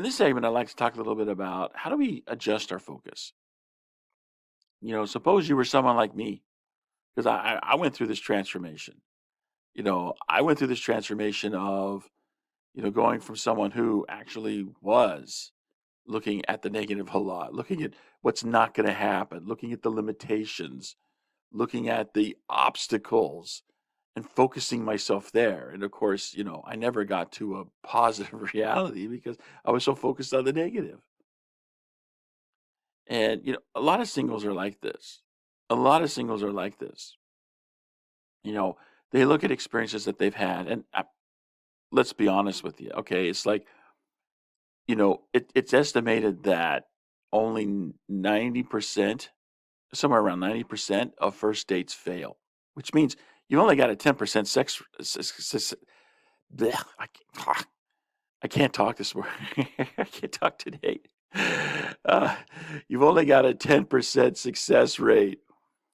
In this segment, I'd like to talk a little bit about how do we adjust our focus? Suppose you were someone like me, because I went through this transformation. I went through this transformation of, going from someone who actually was looking at the negative a lot, looking at what's not going to happen, looking at the limitations, looking at the obstacles, and focusing myself there. And of course, I never got to a positive reality because I was so focused on the negative. And, a lot of singles are like this. A lot of singles are like this. You know, they look at experiences that they've had, and let's be honest with you. Okay, it's like it's estimated that only 90%, somewhere around 90% of first dates fail, which means you only got a 10% bleh, I can't talk this morning. I can't talk today. Uh, you've only got a 10% success rate.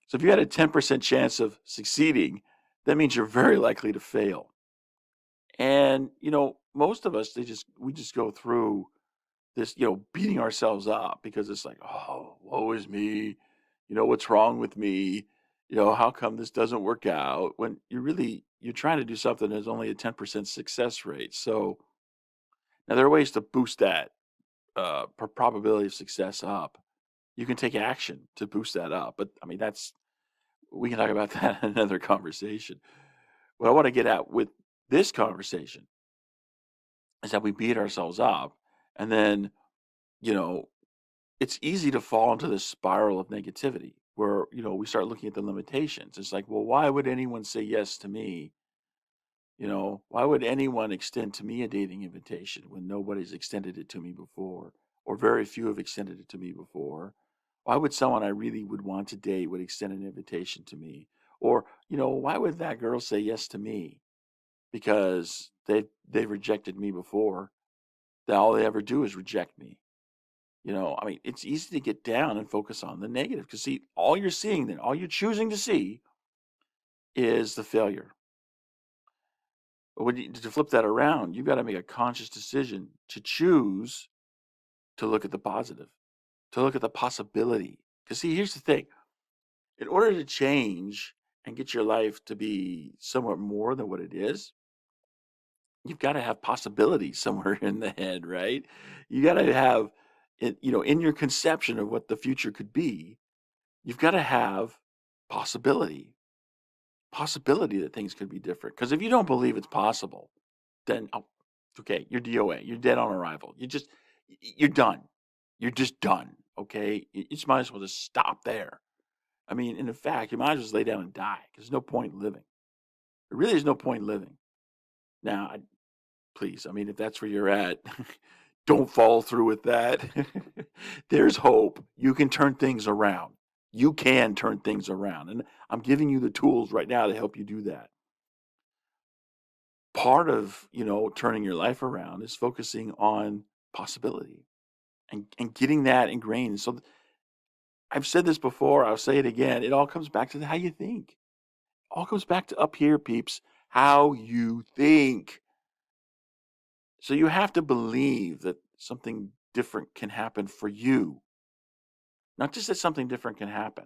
So if you had a 10% chance of succeeding, that means you're very likely to fail. And, most of us, we just go through this, beating ourselves up because it's like, oh, woe is me. What's wrong with me? How come this doesn't work out? When you're trying to do something that's only a 10% success rate. So now there are ways to boost that probability of success up. You can take action to boost that up. But I mean, we can talk about that in another conversation. What I want to get at with this conversation is that we beat ourselves up, and then, you know, it's easy to fall into this spiral of negativity where, we start looking at the limitations. It's like, well, why would anyone say yes to me? Why would anyone extend to me a dating invitation when nobody's extended it to me before, or very few have extended it to me before? Why would someone I really would want to date would extend an invitation to me? Or, why would that girl say yes to me? Because they've rejected me before. That all they ever do is reject me. I mean, it's easy to get down and focus on the negative because see, all you're seeing then, all you're choosing to see is the failure. But to flip that around, you've got to make a conscious decision to choose to look at the positive, to look at the possibility. Because see, here's the thing: in order to change and get your life to be somewhat more than what it is, you've got to have possibility somewhere in the head, right? You got to have it, in your conception of what the future could be, you've got to have possibility, possibility that things could be different. Because if you don't believe it's possible, then okay, you're DOA, you're dead on arrival. You're done. You're just done. Okay, you just might as well just stop there. I mean, and in fact, you might as well just lay down and die because there's no point in living. There really is no point in living. Now, please, I mean, if that's where you're at, don't fall through with that. There's hope. You can turn things around. You can turn things around. And I'm giving you the tools right now to help you do that. Part of, turning your life around is focusing on possibility and getting that ingrained. So I've said this before, I'll say it again. It all comes back to how you think. It all comes back to up here, peeps, how you think. So you have to believe that something different can happen for you. Not just that something different can happen,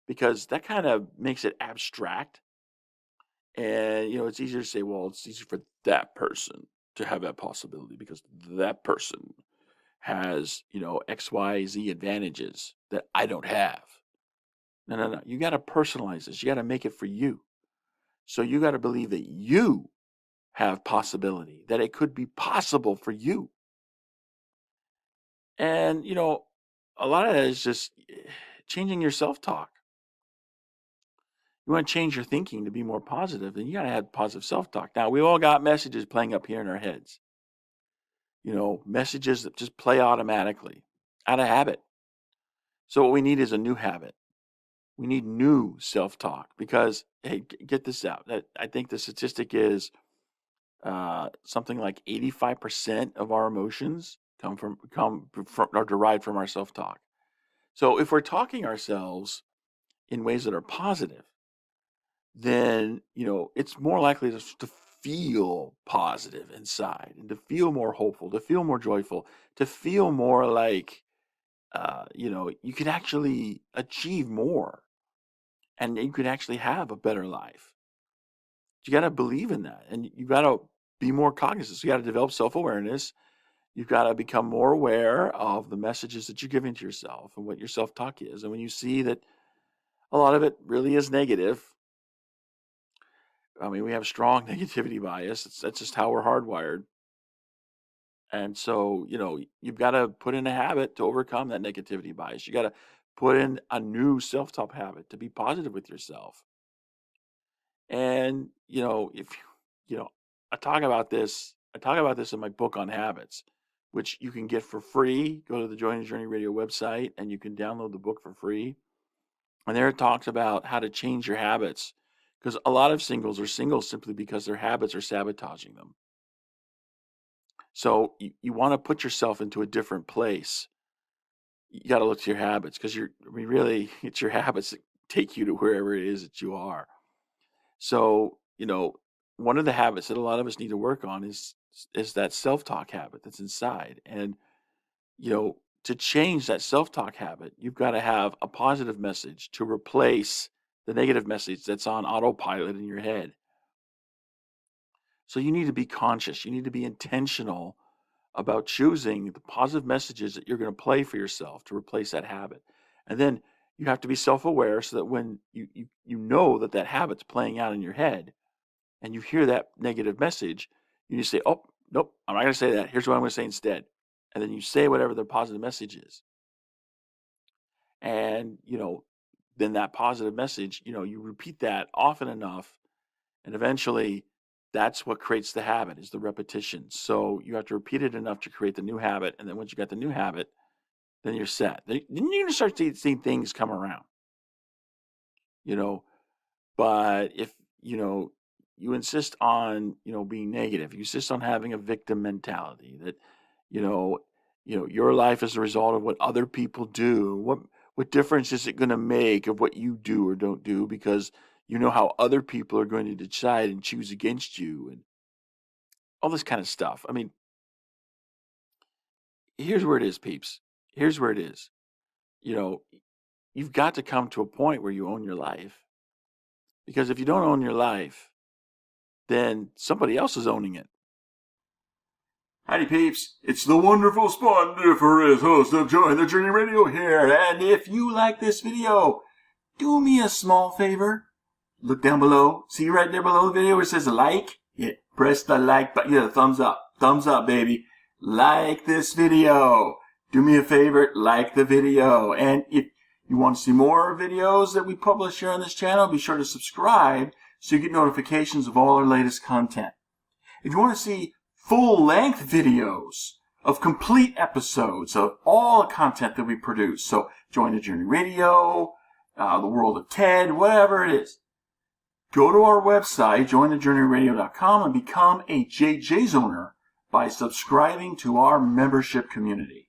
because that kind of makes it abstract. And, it's easier to say, well, it's easy for that person to have that possibility because that person has, X, Y, Z advantages that I don't have. No, no, no. You got to personalize this. You got to make it for you. So you got to believe that you have possibility, that it could be possible for you. And, a lot of that is just changing your self talk. You want to change your thinking to be more positive, then you got to have positive self talk. Now, we all got messages playing up here in our heads, messages that just play automatically out of habit. So, what we need is a new habit. We need new self talk because, hey, get this out. I think the statistic is something like 85% of our emotions come from are derived from our self talk. So, if we're talking ourselves in ways that are positive, then it's more likely to feel positive inside and to feel more hopeful, to feel more joyful, to feel more like, you can actually achieve more and you can actually have a better life. You got to believe in that, and you got to be more cognizant. So you got to develop self-awareness. You've got to become more aware of the messages that you're giving to yourself and what your self-talk is. And when you see that a lot of it really is negative, I mean, we have strong negativity bias. That's just how we're hardwired. And so, you've got to put in a habit to overcome that negativity bias. You got to put in a new self-talk habit to be positive with yourself. And, if I talk about this in my book on habits, which you can get for free. Go to the Join the Journey Radio website and you can download the book for free. And there it talks about how to change your habits, because a lot of singles are singles simply because their habits are sabotaging them. So you want to put yourself into a different place. You got to look to your habits, because really, it's your habits that take you to wherever it is that you are. So, one of the habits that a lot of us need to work on is that self-talk habit that's inside. And, to change that self-talk habit, you've got to have a positive message to replace the negative message that's on autopilot in your head. So you need to be conscious. You need to be intentional about choosing the positive messages that you're going to play for yourself to replace that habit. And then you have to be self-aware so that when you know that habit's playing out in your head and you hear that negative message, you just say, oh, nope, I'm not going to say that. Here's what I'm going to say instead. And then you say whatever the positive message is. And, then that positive message, you repeat that often enough, and eventually that's what creates the habit, is the repetition. So you have to repeat it enough to create the new habit. And then once you got the new habit, then you're set. Then you're going to start seeing things come around, but if, you insist on, being negative, you insist on having a victim mentality that, your life is a result of what other people do. What difference is it going to make of what you do or don't do, because you know how other people are going to decide and choose against you and all this kind of stuff. I mean, here's where it is, peeps. Here's where it is. You've got to come to a point where you own your life. Because if you don't own your life, then somebody else is owning it. Howdy, peeps. It's the wonderful, splendiferous host of Join the Journey Radio here. And if you like this video, do me a small favor. Look down below. See right there below the video where it says like? Yeah, press the like button. Yeah, thumbs up. Thumbs up, baby. Like this video. Do me a favor, like the video. And if you want to see more videos that we publish here on this channel, be sure to subscribe so you get notifications of all our latest content. If you want to see full-length videos of complete episodes of all the content that we produce, so Join the Journey Radio, The World of Ted, whatever it is, go to our website, jointhejourneyradio.com, and become a JJ's owner by subscribing to our membership community.